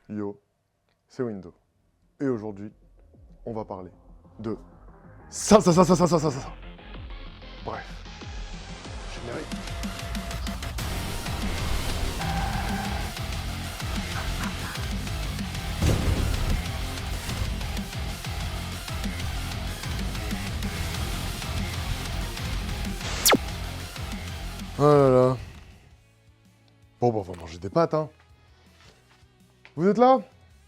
Yo, c'est Windows. Et aujourd'hui, on va parler de ça. Bref, générique. Oh là là. Bon, bah, on va manger des pâtes, hein. Vous êtes là?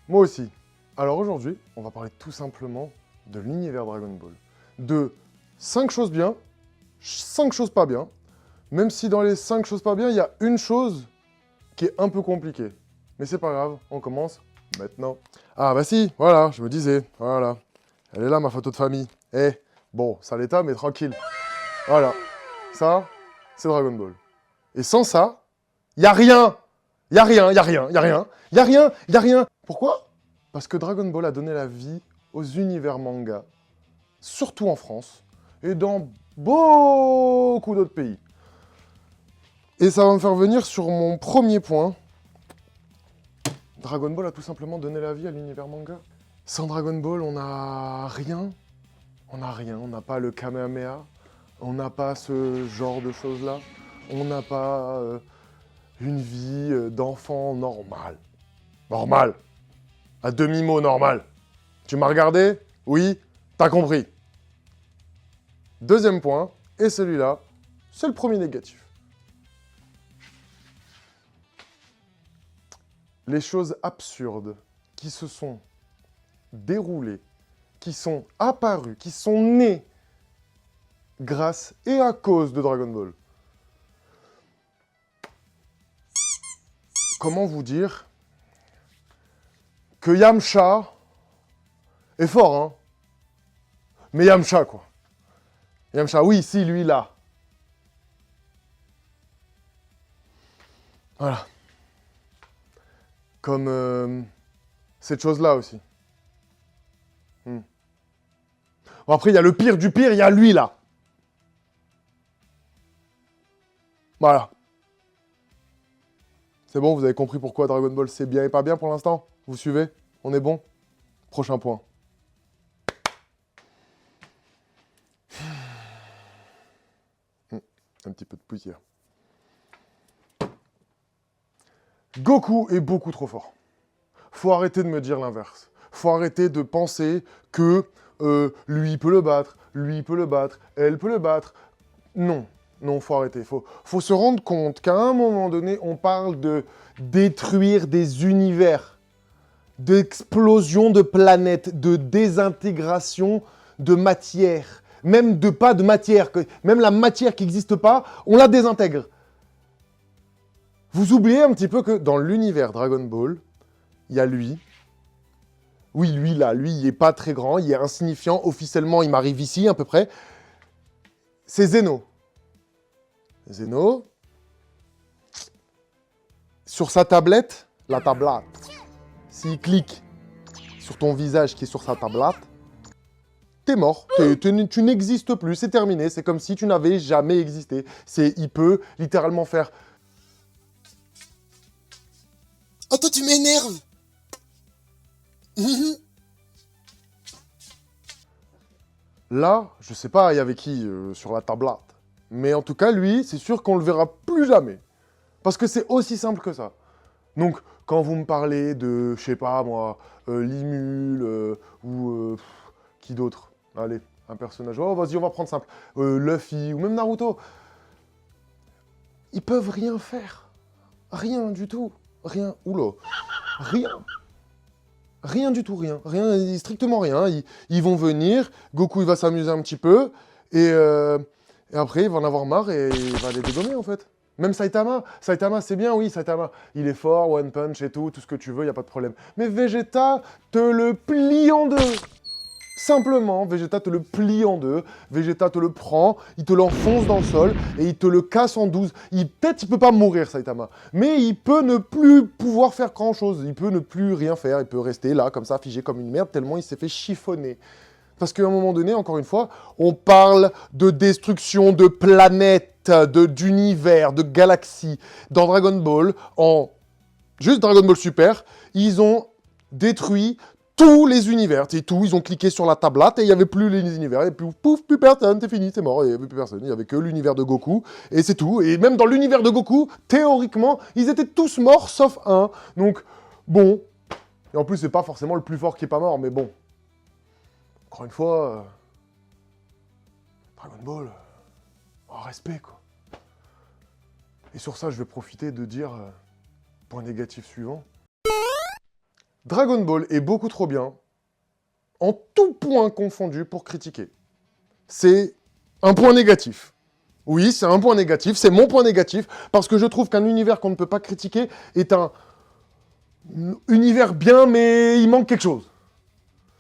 Moi aussi. Alors aujourd'hui, on va parler tout simplement de l'univers Dragon Ball. De 5 choses bien, 5 choses pas bien, même si dans les 5 choses pas bien, il y a une chose qui est un peu compliquée. Mais c'est pas grave, on commence maintenant. Ah bah si, voilà, je me disais, voilà. Elle est là, ma photo de famille. Eh, bon, ça l'état, mais tranquille. Voilà, ça, c'est Dragon Ball. Et sans ça, y a rien. Y a rien. Pourquoi? Parce que Dragon Ball a donné la vie aux univers manga, surtout en France, et dans beaucoup d'autres pays. Et ça va me faire venir sur mon premier point. Dragon Ball a tout simplement donné la vie à l'univers manga. Sans Dragon Ball, on n'a rien. On n'a pas le Kamehameha, on n'a pas ce genre de choses-là, on n'a pas une vie d'enfant normale. Normal. À demi-mot normal. Tu m'as regardé? Oui? T'as compris. Deuxième point, et celui-là, c'est le premier négatif. Les choses absurdes qui se sont déroulées, qui sont apparues, qui sont nées grâce et à cause de Dragon Ball. Comment vous dire que Yamcha est fort, hein? Mais Yamcha, quoi. Yamcha, oui, si, lui, là. Voilà. Comme cette chose-là aussi. Bon, après, il y a le pire du pire, il y a lui, là. Voilà. C'est bon, vous avez compris pourquoi Dragon Ball c'est bien et pas bien pour l'instant? Vous suivez? On est bon? Prochain point. Un petit peu de poussière. Goku est beaucoup trop fort. Faut arrêter de me dire l'inverse. Faut arrêter de penser que lui peut le battre, elle peut le battre. Non, faut arrêter. Faut se rendre compte qu'à un moment donné, on parle de détruire des univers, d'explosion de planètes, de désintégration de matière. Même de pas de matière, même la matière qui n'existe pas, on la désintègre. Vous oubliez un petit peu que dans l'univers Dragon Ball, il y a lui. Oui, lui, là, lui, il n'est pas très grand, il est insignifiant. Officiellement, il m'arrive ici, à peu près. C'est Zeno. Zeno. Sur sa tablette, la tablette, s'il clique sur ton visage qui est sur sa tablette, t'es mort. Tu n'existes plus, c'est terminé. C'est comme si tu n'avais jamais existé. Il peut littéralement faire... Oh, toi, tu m'énerves. Là, je sais pas, il y avait qui sur la tablette. Mais en tout cas, lui, c'est sûr qu'on le verra plus jamais. Parce que c'est aussi simple que ça. Donc, quand vous me parlez de, je sais pas moi, Limul, ou qui d'autre? Allez, un personnage. Oh, vas-y, on va prendre simple. Luffy, ou même Naruto. Ils peuvent rien faire. Rien du tout. Rien. Oula. Rien. Rien du tout, rien. Rien, strictement rien. Ils vont venir, Goku il va s'amuser un petit peu, et après il va en avoir marre et il va les dégommer en fait. Même Saitama, c'est bien, oui, Saitama. Il est fort, One Punch et tout ce que tu veux, il n'y a pas de problème. Mais Vegeta te le plie en deux. Simplement, Vegeta te le plie en deux, Vegeta te le prend, il te l'enfonce dans le sol et il te le casse en 12. Peut-être il peut pas mourir, Saitama, mais il peut ne plus pouvoir faire grand-chose. Il peut ne plus rien faire, il peut rester là, comme ça, figé comme une merde, tellement il s'est fait chiffonner. Parce qu'à un moment donné, encore une fois, on parle de destruction de planètes, d'univers, de galaxies. Dans Dragon Ball, en juste Dragon Ball Super, ils ont détruit tous les univers, c'est tout, ils ont cliqué sur la tablette et il n'y avait plus les univers, et puis pouf, plus personne, c'est fini, c'est mort, il n'y avait plus personne, il n'y avait que l'univers de Goku, et c'est tout, et même dans l'univers de Goku, théoriquement, ils étaient tous morts, sauf un, donc, bon, et en plus, c'est pas forcément le plus fort qui est pas mort, mais bon, encore une fois, Dragon Ball, en respect, quoi. Et sur ça, je vais profiter de dire, point négatif suivant, Dragon Ball est beaucoup trop bien, en tout point confondu, pour critiquer. C'est un point négatif. Oui, c'est un point négatif, c'est mon point négatif, parce que je trouve qu'un univers qu'on ne peut pas critiquer est un univers bien, mais il manque quelque chose.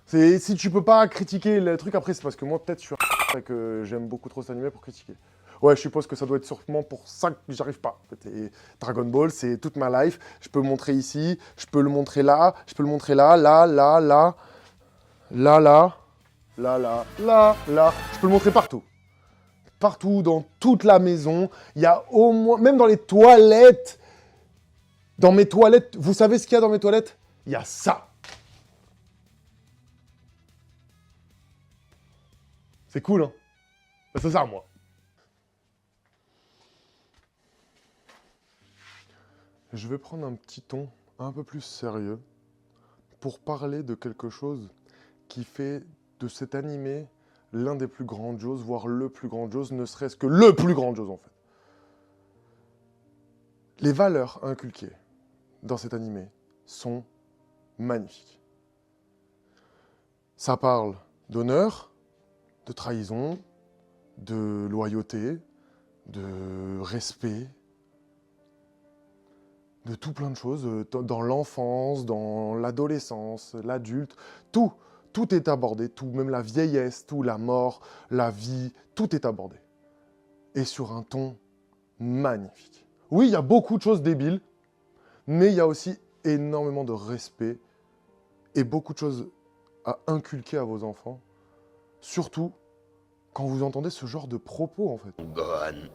Si tu peux pas critiquer le truc, après c'est parce que moi peut-être je suis et que j'aime beaucoup trop cet animé pour critiquer. Ouais, je suppose que ça doit être sûrement pour ça que j'arrive pas. Et Dragon Ball, c'est toute ma life. Je peux le montrer ici, je peux le montrer là, je peux le montrer là, là, là, là, là, là, là, là, là, là. Je peux le montrer partout. Partout, dans toute la maison. Il y a au moins, même dans les toilettes. Dans mes toilettes, vous savez ce qu'il y a dans mes toilettes? Il y a ça. C'est cool, hein? C'est ça, moi. Je vais prendre un petit ton un peu plus sérieux pour parler de quelque chose qui fait de cet animé l'un des plus grandioses, voire le plus grandiose, ne serait-ce que le plus grandiose, en fait. Les valeurs inculquées dans cet animé sont magnifiques. Ça parle d'honneur, de trahison, de loyauté, de respect, de tout plein de choses, dans l'enfance, dans l'adolescence, l'adulte, tout est abordé, tout, même la vieillesse, tout, la mort, la vie, tout est abordé. Et sur un ton magnifique. Oui, il y a beaucoup de choses débiles, mais il y a aussi énormément de respect et beaucoup de choses à inculquer à vos enfants, surtout quand vous entendez ce genre de propos, en fait. Gohan.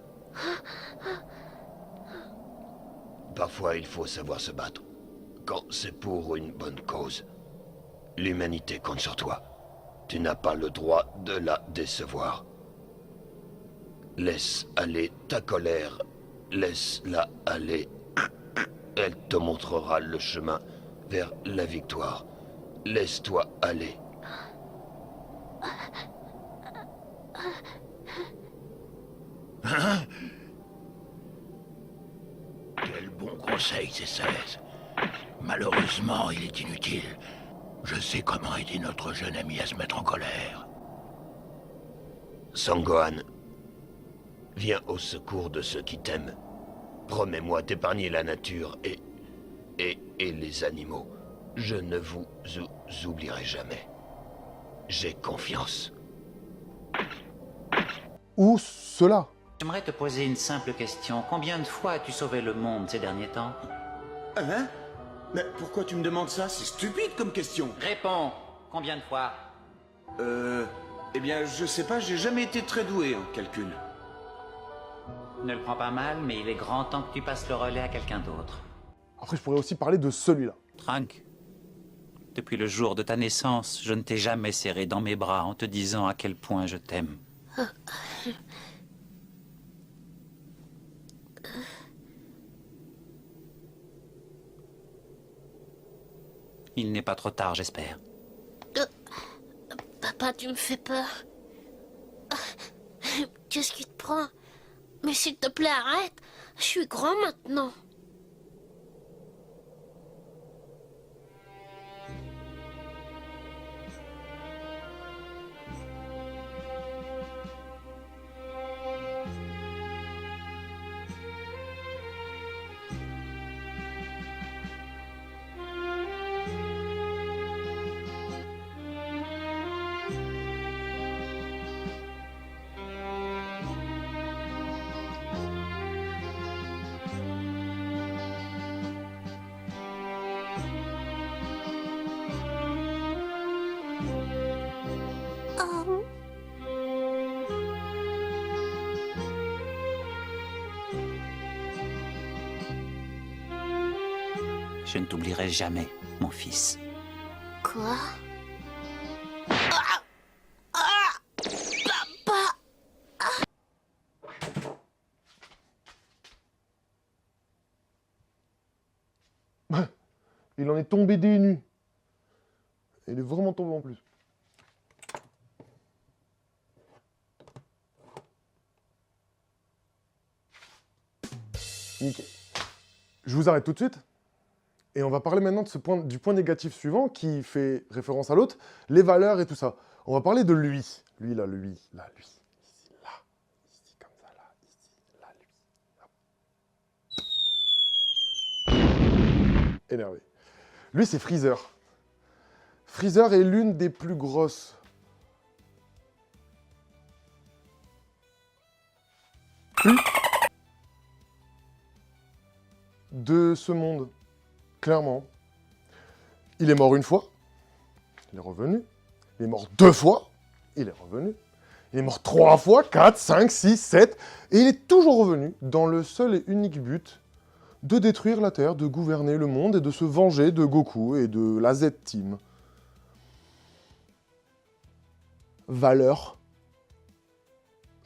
Parfois, il faut savoir se battre. Quand c'est pour une bonne cause. L'humanité compte sur toi. Tu n'as pas le droit de la décevoir. Laisse aller ta colère. Laisse-la aller. Elle te montrera le chemin vers la victoire. Laisse-toi aller. Hein? Quel bon conseil, c'est 16. Malheureusement, il est inutile. Je sais comment aider notre jeune ami à se mettre en colère. Sangohan, viens au secours de ceux qui t'aiment. Promets-moi d'épargner la nature et les animaux. Je ne vous oublierai jamais. J'ai confiance. Ou cela. J'aimerais te poser une simple question. Combien de fois as-tu sauvé le monde ces derniers temps? Hein? Mais pourquoi tu me demandes ça? C'est stupide comme question. Réponds. Combien de fois? Eh bien, je sais pas, j'ai jamais été très doué en calcul. Ne le prends pas mal, mais il est grand temps que tu passes le relais à quelqu'un d'autre. Après, je pourrais aussi parler de celui-là. Trunks, depuis le jour de ta naissance, je ne t'ai jamais serré dans mes bras en te disant à quel point je t'aime. Il n'est pas trop tard, j'espère. Papa, tu me fais peur. Qu'est-ce qui te prend? Mais s'il te plaît, arrête. Je suis grand maintenant. Je ne t'oublierai jamais, mon fils. Quoi? Il en est tombé des nues. Il est vraiment tombé en plus. Nickel. Je vous arrête tout de suite. Et on va parler maintenant de du point négatif suivant qui fait référence à l'autre, les valeurs et tout ça. On va parler de lui. Lui, là, lui, là, lui. Ici, là. Ici, comme ça, là. Ici, là, lui. Énervé. Lui, c'est Freezer. Freezer est l'une des plus grosses de ce monde. Clairement. Il est mort une fois. Il est revenu. Il est mort 2 fois. Il est revenu. Il est mort 3 fois, 4, 5, 6, 7. Et il est toujours revenu dans le seul et unique but de détruire la Terre, de gouverner le monde et de se venger de Goku et de la Z-Team. Valeur.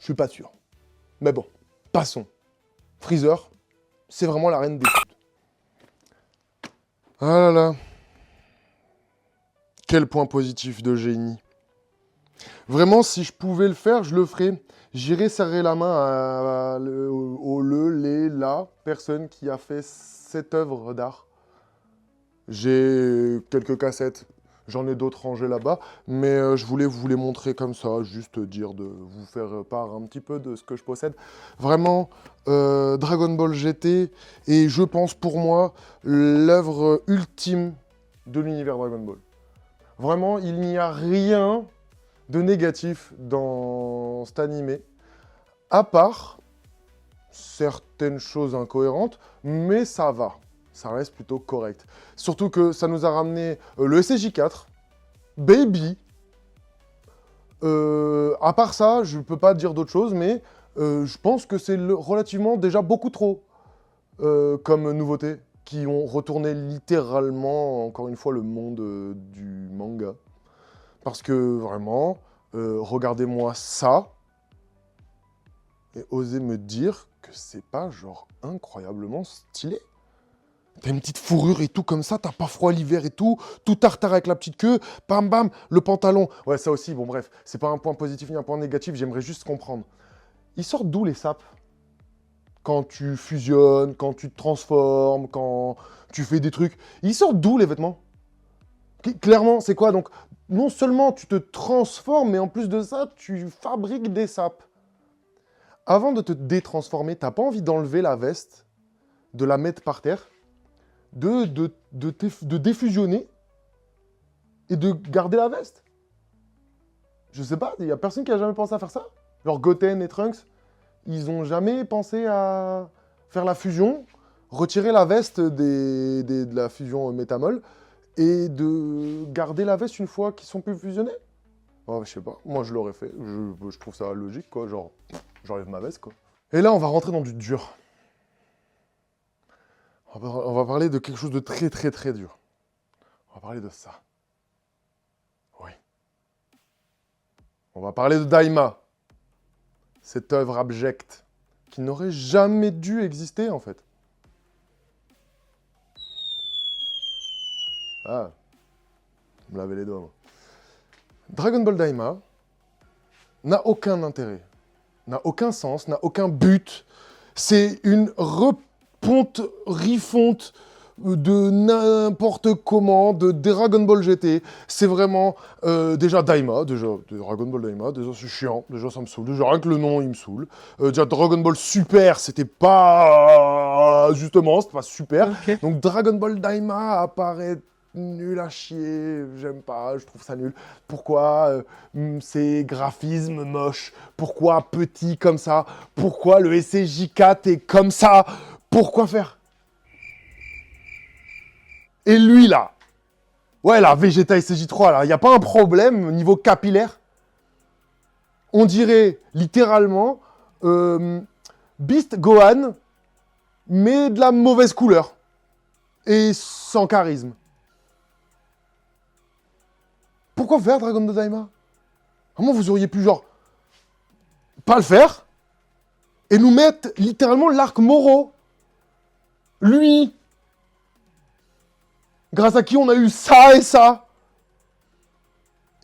Je suis pas sûr. Mais bon, passons. Freezer, c'est vraiment la reine des putes. Ah là là. Quel point positif de génie. Vraiment, si je pouvais le faire, je le ferais. J'irais serrer la main la personne qui a fait cette œuvre d'art. J'ai quelques cassettes, j'en ai d'autres rangées là-bas, mais je voulais vous les montrer comme ça, juste dire de vous faire part un petit peu de ce que je possède. Vraiment, Dragon Ball GT est, je pense pour moi, l'œuvre ultime de l'univers Dragon Ball. Vraiment, il n'y a rien de négatif dans cet animé, à part certaines choses incohérentes, mais ça va. Ça reste plutôt correct. Surtout que ça nous a ramené le SCJ4, Baby. À part ça, je ne peux pas dire d'autre chose, mais je pense que c'est relativement déjà beaucoup trop comme nouveauté, qui ont retourné littéralement, encore une fois, le monde du manga. Parce que vraiment, regardez-moi ça, et osez me dire que c'est pas genre incroyablement stylé. T'as une petite fourrure et tout comme ça, t'as pas froid l'hiver et tout tartare avec la petite queue, bam bam, le pantalon. Ouais, ça aussi, bon bref, c'est pas un point positif ni un point négatif, j'aimerais juste comprendre. Ils sortent d'où les sapes? Quand tu fusionnes, quand tu te transformes, quand tu fais des trucs. Ils sortent d'où les vêtements? Clairement, c'est quoi? Donc, non seulement tu te transformes, mais en plus de ça, tu fabriques des sapes. Avant de te détransformer, t'as pas envie d'enlever la veste, de la mettre par terre, de défusionner et de garder la veste? Je sais pas, il y a personne qui a jamais pensé à faire ça? Genre Goten et Trunks, ils ont jamais pensé à faire la fusion, retirer la veste de la fusion métamol et de garder la veste une fois qu'ils sont plus fusionnés? Oh, je sais pas, moi je l'aurais fait, je trouve ça logique quoi, genre, j'enlève ma veste quoi. Et là on va rentrer dans du dur. On va parler de quelque chose de très très très dur. On va parler de ça. Oui. On va parler de Daima. Cette œuvre abjecte qui n'aurait jamais dû exister en fait. Ah, me laver les doigts moi. Dragon Ball Daima n'a aucun intérêt, n'a aucun sens, n'a aucun but. C'est une refonte de n'importe comment, de Dragon Ball GT. C'est vraiment déjà Daima, déjà Dragon Ball Daima, déjà c'est chiant, déjà ça me saoule, déjà rien que le nom il me saoule. Déjà Dragon Ball Super, c'était pas justement, c'était pas super. Okay. Donc Dragon Ball Daima apparaît nul à chier, j'aime pas, je trouve ça nul. Pourquoi ces graphismes moches? Pourquoi petit comme ça? Pourquoi le SCJ4 est comme ça? Pourquoi faire? Et lui là, ouais là, Vegeta SCJ3 là, y a pas un problème au niveau capillaire? On dirait littéralement Beast Gohan, mais de la mauvaise couleur. et sans charisme. Pourquoi faire Dragon de Daima? Comment vous auriez pu, genre, pas le faire et nous mettre littéralement l'arc Moro? Lui, grâce à qui on a eu ça et ça.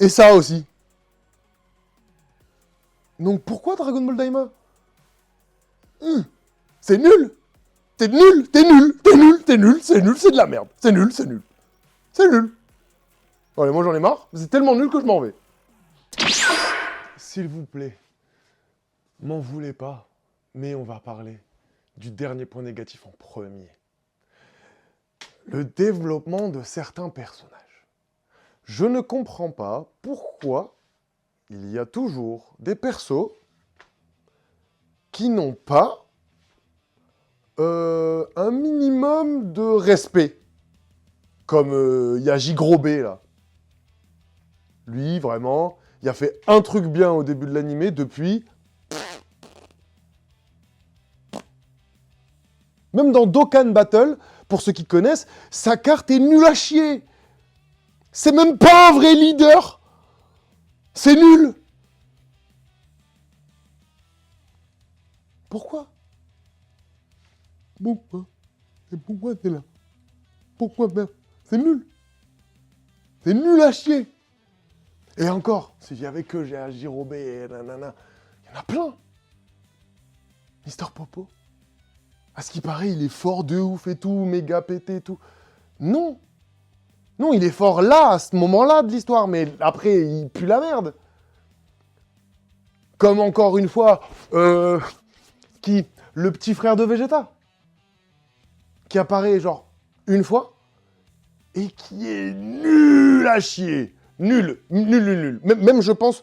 Et ça aussi. Donc pourquoi Dragon Ball Daima? C'est nul. T'es nul, t'es nul, t'es nul, t'es nul, c'est nul, c'est de la merde. C'est nul, c'est nul. C'est nul. Allez, moi j'en ai marre. C'est tellement nul que je m'en vais. S'il vous plaît, m'en voulez pas, mais on va parler du dernier point négatif en premier. Le développement de certains personnages. Je ne comprends pas pourquoi il y a toujours des persos qui n'ont pas un minimum de respect. Comme Yaji Grobé, là. Lui, vraiment, il a fait un truc bien au début de l'animé, depuis... Même dans Dokkan Battle, pour ceux qui connaissent, sa carte est nulle à chier. C'est même pas un vrai leader. C'est nul. Pourquoi? Pourquoi? Et pourquoi t'es là? Pourquoi faire? C'est nul. C'est nul à chier. Et encore, s'il y avait que j'ai Jirobe et nanana, il y en a plein. Mister Popo. À ce qui paraît, il est fort de ouf et tout, méga pété et tout. Non. Non, il est fort là, à ce moment-là de l'histoire, mais après, il pue la merde. Comme encore une fois, le petit frère de Vegeta, qui apparaît genre une fois, et qui est nul à chier. Nul, nul, nul, nul. Même je pense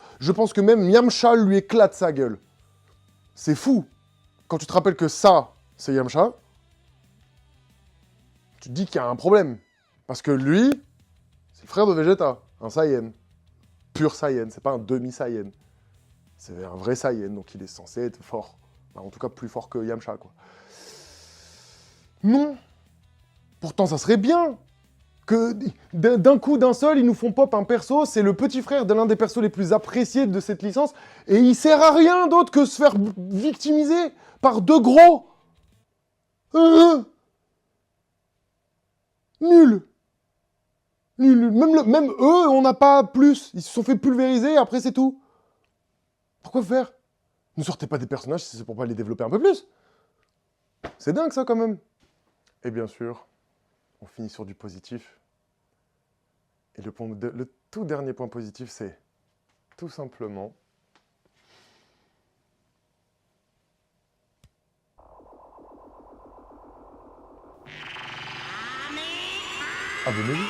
que même Yamcha lui éclate sa gueule. C'est fou. Quand tu te rappelles que ça, c'est Yamcha, tu te dis qu'il y a un problème. Parce que lui, c'est le frère de Vegeta, un Saiyan. Pur Saiyan, c'est pas un demi-Saiyan. C'est un vrai Saiyan, donc il est censé être fort. Enfin, en tout cas, plus fort que Yamcha, quoi. Non. Pourtant, ça serait bien que d'un coup, d'un seul, ils nous font pop un perso, c'est le petit frère de l'un des persos les plus appréciés de cette licence, et il sert à rien d'autre que se faire victimiser par deux gros. Nul. Nul. Même eux, on n'a pas plus. Ils se sont fait pulvériser, après c'est tout. Pourquoi faire? Ne sortez pas des personnages si c'est pour pas les développer un peu plus. C'est dingue ça quand même. Et bien sûr, on finit sur du positif. Et le tout dernier point positif, c'est tout simplement... Abonnez-vous.